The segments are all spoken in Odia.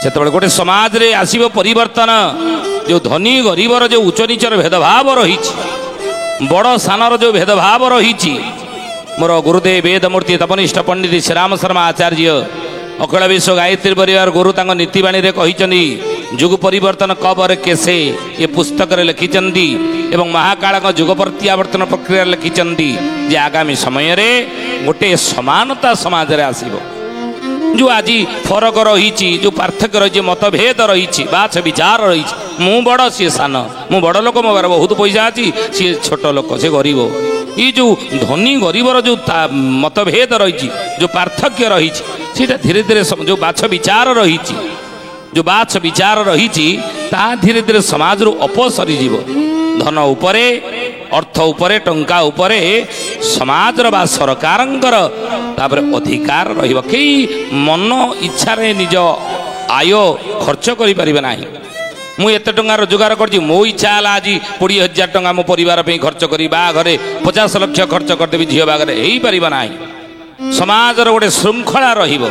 ସେତେବେଳେ ଗୋଟେ ସମାଜରେ ଆସିବ ପରିବର୍ତ୍ତନ। ଯେଉଁ ଧନୀ ଗରିବର ଯେଉଁ ଉଚ୍ଚ ନିଚର ଭେଦଭାବ ରହିଛି, ବଡ଼ ସାନର ଯେଉଁ ଭେଦଭାବ ରହିଛି, ମୋର ଗୁରୁଦେବ ବେଦମୂର୍ତ୍ତି ତପନିଷ୍ଠ ପଣ୍ଡିତ ଶ୍ରୀରାମ ଶର୍ମା ଆଚାର୍ଯ୍ୟ ଅଖିଳ ବିଶ୍ୱ ଗାୟତ୍ରୀ ପରିବାର ଗୁରୁ ତାଙ୍କ ନୀତିବାଣୀରେ କହିଛନ୍ତି, ଯୁଗ ପରିବର୍ତ୍ତନ କବରେ କେସେ ଏ ପୁସ୍ତକରେ ଲେଖିଛନ୍ତି ଏବଂ ମହାକାଳଙ୍କ ଯୁଗ ପ୍ରତ୍ୟାବର୍ତ୍ତନ ପ୍ରକ୍ରିୟାରେ ଲେଖିଛନ୍ତି ଯେ ଆଗାମୀ ସମୟରେ ଗୋଟିଏ ସମାନତା ସମାଜରେ ଆସିବ। ଯେଉଁ ଆଜି ଫରକ ରହିଛି, ଯେଉଁ ପାର୍ଥକ୍ୟ ରହିଛି, ମତଭେଦ ରହିଛି, ବାଛ ବିଚାର ରହିଛି, ମୁଁ ବଡ଼ ସିଏ ସାନ, ମୁଁ ବଡ଼ ଲୋକ ମୋ ଘରେ ବହୁତ ପଇସା ଅଛି, ସିଏ ଛୋଟ ଲୋକ ସେ ଗରିବ, ଏଇ ଯେଉଁ ଧନୀ ଗରିବର ଯେଉଁ ମତଭେଦ ରହିଛି, ଯେଉଁ ପାର୍ଥକ୍ୟ ରହିଛି, ସେଇଟା ଧୀରେ ଧୀରେ ଯେଉଁ ବାଛ ବିଚାର ରହିଛି, ଯେଉଁ ବାଛ ବିଚାର ରହିଛି ତାହା ଧୀରେ ଧୀରେ ସମାଜରୁ ଅପସରିଯିବ। ଧନ ଉପରେ, ଅର୍ଥ ଉପରେ, ଟଙ୍କା ଉପରେ ସମାଜର ବା ସରକାରଙ୍କର ତାପରେ ଅଧିକାର ରହିବ। କେହି ମନ ଇଚ୍ଛାରେ ନିଜ ଆୟ ଖର୍ଚ୍ଚ କରିପାରିବେ ନାହିଁ। ମୁଁ ଏତେ ଟଙ୍କା ରୋଜଗାର କରିଛି, ମୋ ଇଚ୍ଛା ହେଲା ଆଜି 20,000 ଟଙ୍କା ମୋ ପରିବାର ପାଇଁ ଖର୍ଚ୍ଚ କରି ବାହାଘରେ 50 ଲକ୍ଷ ଖର୍ଚ୍ଚ କରିଦେବି, ଝିଅ ବାହାଘରେ ହେଇପାରିବ ନାହିଁ। ସମାଜର ଗୋଟେ ଶୃଙ୍ଖଳା ରହିବ।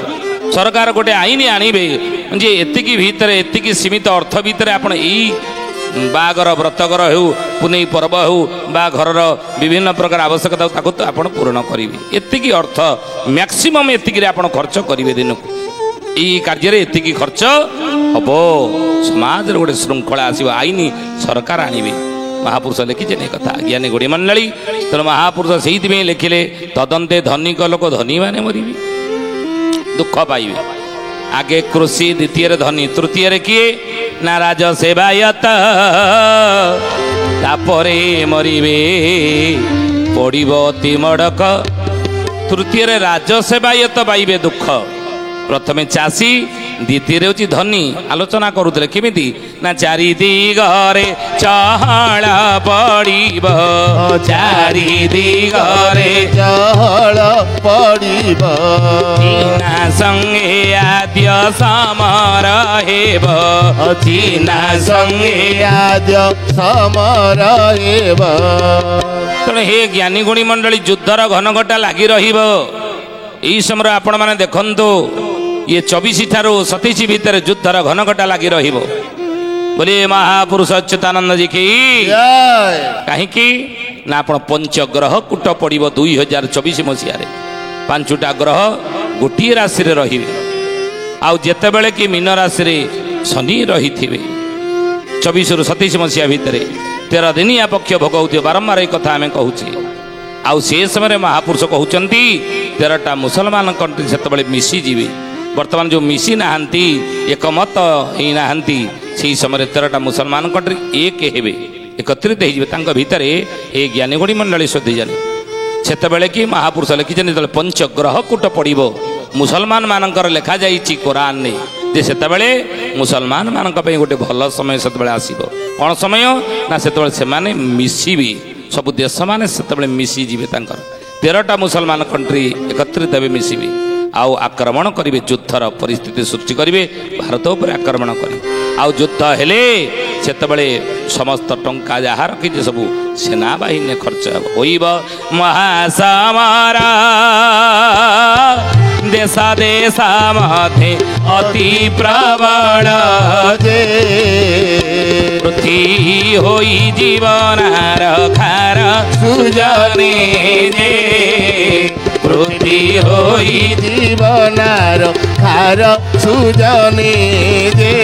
ସରକାର ଗୋଟେ ଆଇନ ଆଣିବେ ଯେ ଏତିକି ଭିତରେ, ଏତିକି ସୀମିତ ଅର୍ଥ ଭିତରେ ଆପଣ ଏଇ ବାହାଘର ବ୍ରତଘର ହେଉ, ପୁନେଇ ପର୍ବ ହେଉ ବା ଘରର ବିଭିନ୍ନ ପ୍ରକାର ଆବଶ୍ୟକତା ତାକୁ ତ ଆପଣ ପୂରଣ କରିବେ। ଏତିକି ଅର୍ଥ ମ୍ୟାକ୍ସିମମ୍ ଏତିକିରେ ଆପଣ ଖର୍ଚ୍ଚ କରିବେ ଦିନକୁ, ଏଇ କାର୍ଯ୍ୟରେ ଏତିକି ଖର୍ଚ୍ଚ ହବ। ସମାଜରେ ଗୋଟେ ଶୃଙ୍ଖଳା ଆସିବ, ଆଇନ ସରକାର ଆଣିବେ। ମହାପୁରୁଷ ଲେଖିଛେ କଥା, ଜ୍ଞାନୀ ଗୁଡ଼ି ମଣ୍ଡଳୀ। ତେଣୁ ମହାପୁରୁଷ ସେଇଥିପାଇଁ ଲେଖିଲେ, ତଦନ୍ତେ ଧନିକ ଲୋକ ଧନୀ ମାନେ ମରିବେ, ଦୁଃଖ ପାଇବେ। ଆଗେ କୃଷି, ଦ୍ୱିତୀୟରେ ଧନୀ, ତୃତୀୟରେ କିଏ ନା ରାଜ ସେବାୟତ, ତାପରେ ମରିବେ ପଡ଼ିବ ଅତି ମଡ଼କ। ତୃତୀୟରେ ରାଜ ସେବାୟତ ପାଇବେ ଦୁଃଖ, ପ୍ରଥମେ ଚାଷୀ, ଦ୍ୱିତୀୟରେ ହେଉଛି ଧନୀ। ଆଲୋଚନା କରୁଥିଲେ କେମିତି ନା ଚାରି ଦିଗରେ ଚହଳ ପଡ଼ିବ, ଚାରି ଦିଗରେ ଚହଳ ପଡ଼ିବ, ଚିହ୍ନା ସଙ୍ଗେ ଆଦ୍ୟ ସମର ହେବ, ଚିହ୍ନା ସଙ୍ଗେ ଆଦ୍ୟ ସମର ହେବ। ତେଣୁ ହେ ଜ୍ଞାନୀ ଗୁଣୀ ମଣ୍ଡଳୀ, ଯୁଦ୍ଧର ଘନଘଟା ଲାଗି ରହିବ। ଏଇ ସମୟରେ ଆପଣମାନେ ଦେଖନ୍ତୁ, ଇଏ 24 ଠାରୁ 27 ଭିତରେ ଯୁଦ୍ଧର ଘନଘଟା ଲାଗି ରହିବ। ବୋଲି ମହାପୁରୁଷ ଅଚ୍ୟୁତାନନ୍ଦ ଜୀ କି କାହିଁକି ନା ଆପଣ ପଞ୍ଚଗ୍ରହ କୂଟ ପଡ଼ିବ 2024 ମସିହାରେ। 5ଟା ଗ୍ରହ ଗୋଟିଏ ରାଶିରେ ରହିବେ। ଆଉ ଯେତେବେଳେ କି ମୀନ ରାଶିରେ ଶନି ରହିଥିବେ, 24ରୁ 27 ମସିହା ଭିତରେ 13 ଦିନିଆ ପକ୍ଷ ଭୋଗ ହେଉଥିବ। ବାରମ୍ବାର ଏ କଥା ଆମେ କହୁଛେ। ଆଉ ସେ ସମୟରେ ମହାପୁରୁଷ କହୁଛନ୍ତି 13ଟା ମୁସଲମାନ କଣ୍ଟ୍ରି ସେତେବେଳେ ମିଶିଯିବେ। ବର୍ତ୍ତମାନ ଯେଉଁ ମିଶି ନାହାନ୍ତି, ଏକମତ ହେଇନାହାନ୍ତି, ସେହି ସମୟରେ 13ଟା ମୁସଲମାନ କଣ୍ଟ୍ରି ଏକ ହେବେ, ଏକତ୍ରିତ ହେଇଯିବେ। ତାଙ୍କ ଭିତରେ ଏ ଜ୍ଞାନୀଗୁଣୀ ମଣ୍ଡଳୀ ଶୋଧିଯାନି। ସେତେବେଳେ କି ମହାପୁରୁଷ ଲେଖିଛନ୍ତି, ଯେତେବେଳେ ପଞ୍ଚଗ୍ରହ କୂଟ ପଡ଼ିବ, ମୁସଲମାନ ମାନଙ୍କର ଲେଖାଯାଇଛି କୋରାନରେ ଯେ ସେତେବେଳେ ମୁସଲମାନ ମାନଙ୍କ ପାଇଁ ଗୋଟେ ଭଲ ସମୟ ସେତେବେଳେ ଆସିବ। କ'ଣ ସମୟ ନା ସେତେବେଳେ ସେମାନେ ମିଶିବେ, ସବୁ ଦେଶମାନେ ସେତେବେଳେ ମିଶିଯିବେ। ତାଙ୍କର 13ଟା ମୁସଲମାନ କଣ୍ଟ୍ରି ଏକତ୍ରିତ ହେବେ, ମିଶିବେ, ଆଉ ଆକ୍ରମଣ କରିବେ, ଯୁଦ୍ଧର ପରିସ୍ଥିତି ସୃଷ୍ଟି କରିବେ, ଭାରତ ଉପରେ ଆକ୍ରମଣ କରିବେ। ଆଉ ଯୁଦ୍ଧ ହେଲେ ସେତେବେଳେ ସମସ୍ତ ଟଙ୍କା ଯାହା ରଖିছে ସବୁ ସେନାବାହିନୀ ଖର୍ଚ୍ଚ ହେବ। ହୋଇବ ମହାସମର, ଦେଶ ଦେଶ ମଧ୍ୟରେ ଅତି ପ୍ରବଳ ଯେ ପୃଥ୍ୱୀ ହୋଇ ଜୀବନାର ଖାର ସୁଜନେ ଯେ, ପୃଥ୍ୱୀ ହୋଇ ଜୀବନାର ଖାର ସୁଜନେ ଯେ,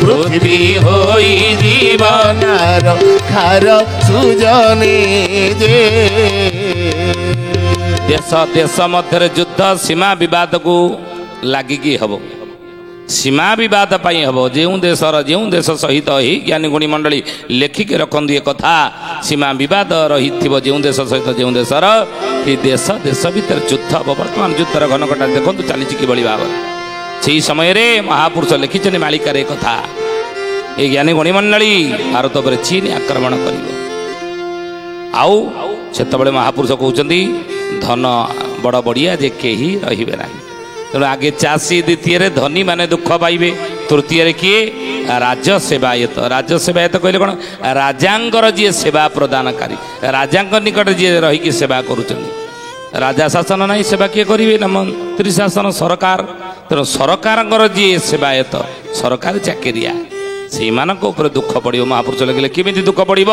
ପୃଥ୍ୱୀ ହୋଇ ଜୀବନାର ଖାର ସୁଜନେ ଯେ। ଦେଶ ଦେଶ ମଧ୍ୟରେ ଯୁଦ୍ଧ, ସୀମା ବିବାଦକୁ ଲାଗିକି ହେବ। ସୀମା ବିବାଦ ପାଇଁ ହେବ। ଯେଉଁ ଦେଶର ଯେଉଁ ଦେଶ ସହିତ ଏହି ଜ୍ଞାନୀ ଗୁଣୀ ମଣ୍ଡଳୀ ଲେଖିକି ରଖନ୍ତୁ ଏ କଥା, ସୀମା ବିବାଦ ରହିଥିବ ଯେଉଁ ଦେଶ ସହିତ ଯେଉଁ ଦେଶର, ଏ ଦେଶ ଦେଶ ଭିତରେ ଯୁଦ୍ଧ ହେବ। ବର୍ତ୍ତମାନ ଯୁଦ୍ଧର ଘନଘଟା ଦେଖନ୍ତୁ ଚାଲିଛି କିଭଳି ଭାବରେ। ସେହି ସମୟରେ ମହାପୁରୁଷ ଲେଖିଛନ୍ତି ମାଳିକାରେ ଏ କଥା, ଏ ଜ୍ଞାନୀ ଗୁଣୀ ମଣ୍ଡଳୀ ଭାରତ ଉପରେ ଚୀନ ଆକ୍ରମଣ କରିବ। ଆଉ ସେତେବେଳେ ମହାପୁରୁଷ କହୁଛନ୍ତି ଧନ ବଡ଼ ବଢ଼ିଆ ଯେ କେହି ରହିବେ ନାହିଁ। ତେଣୁ ଆଗେ ଚାଷୀ, ଦ୍ୱିତୀୟରେ ଧନୀ ମାନେ ଦୁଃଖ ପାଇବେ, ତୃତୀୟରେ କିଏ ରାଜ ସେବାୟତ। ରାଜ ସେବାୟତ କହିଲେ କ'ଣ? ରାଜାଙ୍କର ଯିଏ ସେବା ପ୍ରଦାନକାରୀ, ରାଜାଙ୍କ ନିକଟରେ ଯିଏ ରହିକି ସେବା କରୁଛନ୍ତି। ରାଜା ଶାସନ ନାହିଁ, ସେବା କିଏ କରିବେ ନା ମନ୍ତ୍ରୀ ଶାସନ ସରକାର। ତେଣୁ ସରକାରଙ୍କର ଯିଏ ସେବାୟତ ସରକାରୀ ଚାକିରିଆ ସେଇମାନଙ୍କ ଉପରେ ଦୁଃଖ ପଡ଼ିବ। ମହାପୁରୁଷ ଲେଖିଲେ କେମିତି ଦୁଃଖ ପଡ଼ିବ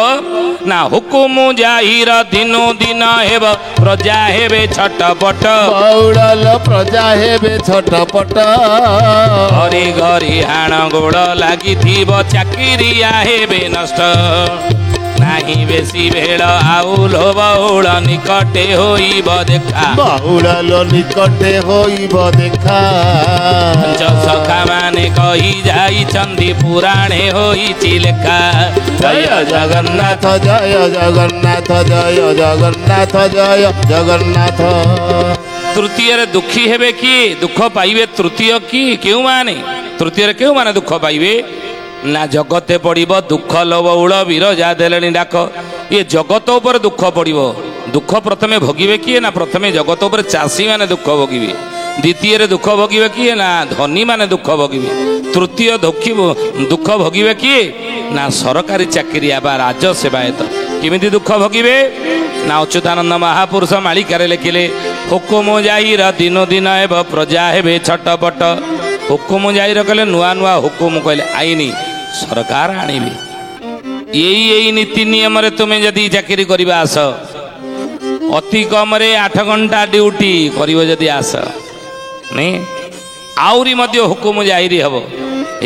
ନା ହୁକୁମ ଜାହିର ଦିନୁ ଦିନ ହେବ ପ୍ରଜା ହେବେ ଛଟପଟ, ବଉଳଲ ପ୍ରଜା ହେବେ ଛଟପଟ। ଘରି ଘରି ହାଣ ଗୋଡ଼ ଲାଗିଥିବ ଚାକିରିଆ ହେବେ ନଷ୍ଟ। ନାହିଁ ବେଶୀ ଭେଳ ଆଉ ଲୋଭ ବହୁଳ ନିକଟେ ହୋଇବ ଦେଖା, ବହୁଳଲ ନିକଟେ ହୋଇବ ଦେଖା। ସଖା ମାନେ କହି ଯାଇଛନ୍ତି ପୁରାଣେ ହୋଇଛି ଲେଖା। ଜୟ ଜଗନ୍ନାଥ ଜୟ ଜଗନ୍ନାଥ ଜୟ ଜଗନ୍ନାଥ ଜୟ ଜଗନ୍ନାଥ। ତୃତୀୟରେ ଦୁଃଖୀ ହେବେ କିଏ? ଦୁଃଖ ପାଇବେ ତୃତୀୟ କିଏ? କେଉଁମାନେ ତୃତୀୟରେ କେଉଁମାନେ ଦୁଃଖ ପାଇବେ ନା ଜଗତେ ପଡ଼ିବ ଦୁଃଖ ଲୋବଉଳ ବିରଜା ଦେଲେଣି ଡାକ। ଇଏ ଜଗତ ଉପରେ ଦୁଃଖ ପଡ଼ିବ। ଦୁଃଖ ପ୍ରଥମେ ଭୋଗିବେ କିଏ ନା ପ୍ରଥମେ ଜଗତ ଉପରେ ଚାଷୀମାନେ ଦୁଃଖ ଭୋଗିବେ। ଦ୍ୱିତୀୟରେ ଦୁଃଖ ଭୋଗିବେ କିଏ ନା ଧନୀମାନେ ଦୁଃଖ ଭୋଗିବେ। ତୃତୀୟ ଦୁଃଖ ଭୋଗିବେ କିଏ ନା ସରକାରୀ ଚାକିରିଆ ବା ରାଜ ସେବାୟତ। କେମିତି ଦୁଃଖ ଭୋଗିବେ ନା ଅଚ୍ୟୁତାନନ୍ଦ ମହାପୁରୁଷ ମାଳିକାରେ ଲେଖିଲେ ହୁକୁମ ଜାହିର ଦିନୁ ଦିନ ହେବ ପ୍ରଜା ହେବେ ଛଟପଟ। ହୁକୁମ ଜାହିର କହିଲେ ନୂଆ ନୂଆ ହୁକୁମ କହିଲେ ଆଇନ ସରକାର ଆଣିବେ। ଏଇ ନୀତି ନିୟମରେ ତୁମେ ଯଦି ଚାକିରି କରିବା ଆସ, ଅତି କମରେ 8 ଘଣ୍ଟା ଡ୍ୟୁଟି କରିବ ଯଦି ଆସ, ନାଇଁ ଆହୁରି ମଧ୍ୟ ହୁକୁମ ଜାହିରି ହେବ।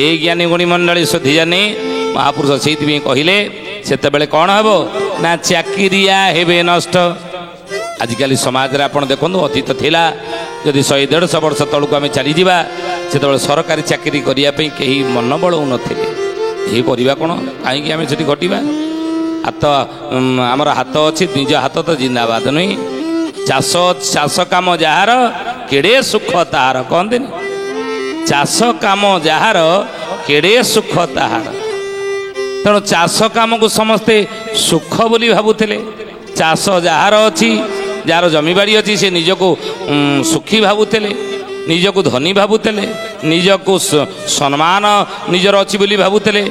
ଏଇ ଜ୍ଞାନୀ ଗୁଣୀ ମଣ୍ଡଳୀ ଶୋଧିଜାନି ମହାପୁରୁଷ ସେଇଥିପାଇଁ କହିଲେ ସେତେବେଳେ କ'ଣ ହେବ ନା ଚାକିରିଆ ହେବେ ନଷ୍ଟ। ଆଜିକାଲି ସମାଜରେ ଆପଣ ଦେଖନ୍ତୁ, ଅତୀତ ଥିଲା ଯଦି 100-150 ବର୍ଷ ତଳକୁ ଆମେ ଚାଲିଯିବା, ସେତେବେଳେ ସରକାରୀ ଚାକିରି କରିବା ପାଇଁ କେହି ମନ ବଳଉନଥିଲେ। ଏହି କରିବା କ'ଣ, କାହିଁକି ଆମେ ସେଠି ଘଟିବା? ଆମର ହାତ ଅଛି, ନିଜ ହାତ ତ ଜିନ୍ଦାବାଦ ନୁହେଁ। ଚାଷ କାମ ଯାହାର କେଡ଼େ ସୁଖ ତାହାର, କହନ୍ତିନି ଚାଷ କାମ ଯାହାର କେଡ଼େ ସୁଖ ତାହାର। ତେଣୁ ଚାଷ କାମକୁ ସମସ୍ତେ ସୁଖ ବୋଲି ଭାବୁଥିଲେ। ଚାଷ ଯାହାର ଅଛି, ଯାହାର ଜମିବାଡ଼ି ଅଛି, ସେ ନିଜକୁ ସୁଖୀ ଭାବୁଥିଲେ, ନିଜକୁ ଧନୀ ଭାବୁଥିଲେ, ନିଜକୁ ସମ୍ମାନ ନିଜର ଅଛି ବୋଲି ଭାବୁଥିଲେ,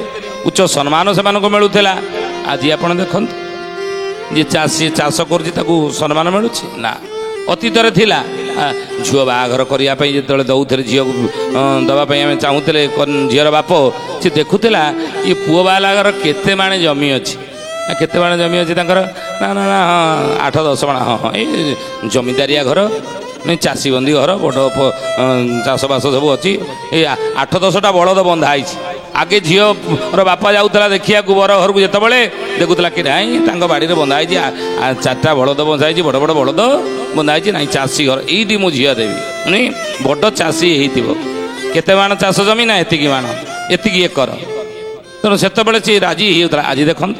ଉଚ୍ଚ ସମ୍ମାନ ସେମାନଙ୍କୁ ମିଳୁଥିଲା। ଆଜି ଆପଣ ଦେଖନ୍ତୁ, ଯେ ଚାଷୀ ଚାଷ କରୁଛି ତାକୁ ସମ୍ମାନ ମିଳୁଛି ନା। ଅତୀତରେ ଥିଲା ଝିଅ ବାହାଘର କରିବା ପାଇଁ ଯେତେବେଳେ ଦେଉଥିଲେ, ଝିଅକୁ ଦେବା ପାଇଁ ଆମେ ଚାହୁଁଥିଲେ, ଝିଅର ବାପ ସେ ଦେଖୁଥିଲା ଏ ପୁଅ ବାହାଘର କେତେ ମାଣେ ଜମି ଅଛି, କେତେ ମାଣେ ଜମି ଅଛି ତାଙ୍କର, ନା ନା ନା ହଁ 8-10 ମାଣ, ହଁ ଏଇ ଜମିଦାରିଆ ଘର, ଚାଷୀବନ୍ଦୀ ଘର, ବଡ଼ ଚାଷବାସ ସବୁ ଅଛି। ଏଇ 8-10ଟା ବଳଦ ବନ୍ଧା ହେଇଛି। ଆଗେ ଝିଅର ବାପା ଯାଉଥିଲା ଦେଖିବାକୁ ବର ଘରକୁ, ଯେତେବେଳେ ଦେଖୁଥିଲା କି ନାଇଁ ତାଙ୍କ ବାଡ଼ିରେ ବନ୍ଧା ହେଇଛି 4ଟା ବଳଦ ବନ୍ଧା ହେଇଛି, ବଡ଼ ବଡ଼ ବଳଦ ବନ୍ଧା ହେଇଛି, ନାଇଁ ଚାଷୀ ଘର, ଏଇଠି ମୁଁ ଝିଅ ଦେବି। ବଡ଼ ଚାଷୀ ହେଇଥିବ, କେତେ ମାଣ ଚାଷ ଜମି ନା ଏତିକି ମାଣ, ଏତିକି ଏକର। ତେଣୁ ସେତେବେଳେ ସେ ରାଜି ହେଇଯାଉଥିଲା। ଆଜି ଦେଖନ୍ତୁ,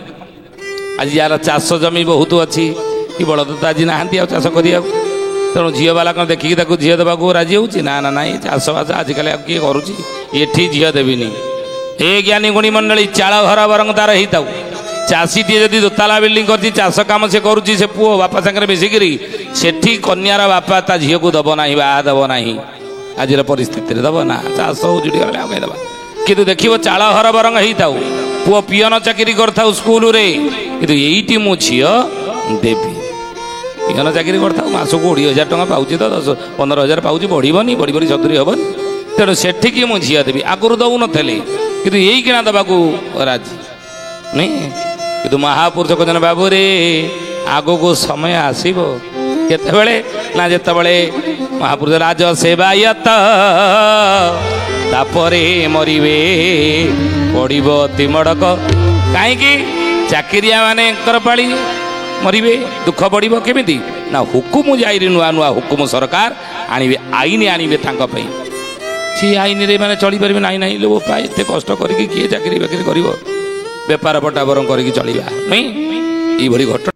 ଆଜି ଯାହାର ଚାଷ ଜମି ବହୁତ ଅଛି, କି ବଳଦ ତ ଆଜି ନାହାନ୍ତି ଆଉ ଚାଷ କରିବାକୁ। ତେଣୁ ଝିଅ ବାଲା କ'ଣ ଦେଖିକି ତାକୁ ଝିଅ ଦେବାକୁ ରାଜି ହେଉଛି? ନା ନା ନାଇଁ, ଚାଷବାସ ଆଜିକାଲି ଆଉ କିଏ କରୁଛି, ଏଠି ଝିଅ ଦେବିନି। ଏ ଜ୍ଞାନୀ ଗୁଣୀ ମଣ୍ଡଳୀ, ଚାଳ ଘର ବରଂ ତାର ହେଇଥାଉ, ଚାଷୀଟିଏ ଯଦି ଦୋତାଲା ବିଲ୍ଡିଂ କରିଛି, ଚାଷ କାମ ସେ କରୁଛି, ସେ ପୁଅ ବାପା ସାଙ୍ଗରେ ମିଶିକିରି, ସେଠି କନ୍ୟାର ବାପା ତା ଝିଅକୁ ଦେବ ନାହିଁ, ବାହା ଦେବ ନାହିଁ। ଆଜିର ପରିସ୍ଥିତିରେ ଦେବ ନା, ଚାଷ ଉଜୁଡ଼ି ଗଲେ ଆଉ ଦେବା। କିନ୍ତୁ ଦେଖିବ ଚାଳ ଘର ବରଂ ହେଇଥାଉ, ପୁଅ ପିଅନ ଚାକିରି କରିଥାଉ ସ୍କୁଲରେ, କିନ୍ତୁ ଏଇଠି ମୁଁ ଝିଅ ଦେବି। ପିଅନ ଚାକିରି କରିଥାଉ, ମାସକୁ 20,000 ଟଙ୍କା ପାଉଛି, ତ 10-15,000 ପାଉଛି, ବଢ଼ିବନି, ବଢ଼ି 70 ହେବନି। ତେଣୁ ସେଠିକି ମୁଁ ଝିଅ ଦେବି। ଆଗରୁ ଦେଉନଥିଲେ, କିନ୍ତୁ ଏଇ କିଣା ଦେବାକୁ ରାଜି ନାଇଁ। କିନ୍ତୁ ମହାପୁରୁଷ କହିଛନ୍ତି ବାବୁରେ ଆଗକୁ ସମୟ ଆସିବ, କେତେବେଳେ ନା ଯେତେବେଳେ ମହାପୁରୁଷ ରାଜ ସେବାୟତ ତାପରେ ମରିବେ, ପଡ଼ିବ ତିମଡ଼କ। କାହିଁକି? ଚାକିରିଆ ମାନଙ୍କର ପାଳି ମରିବେ, ଦୁଃଖ ପଡ଼ିବ। କେମିତି ନା ହୁକୁମ ଜାହିରି, ନୂଆ ନୂଆ ହୁକୁମ ସରକାର ଆଣିବେ, ଆଇନ ଆଣିବେ ତାଙ୍କ ପାଇଁ। ସେ ଆଇନରେ ମାନେ ଚଳିପାରିବେ ନାହିଁ। ନାହିଁ ଲୋ ବୋପା, ଏତେ କଷ୍ଟ କରିକି କିଏ ଚାକିରି ବାକିରି କରିବ, ବେପାର ପଟା ବରଂ କରିକି ଚଳିବା ନାଇଁ। ଏଇଭଳି ଘଟଣା।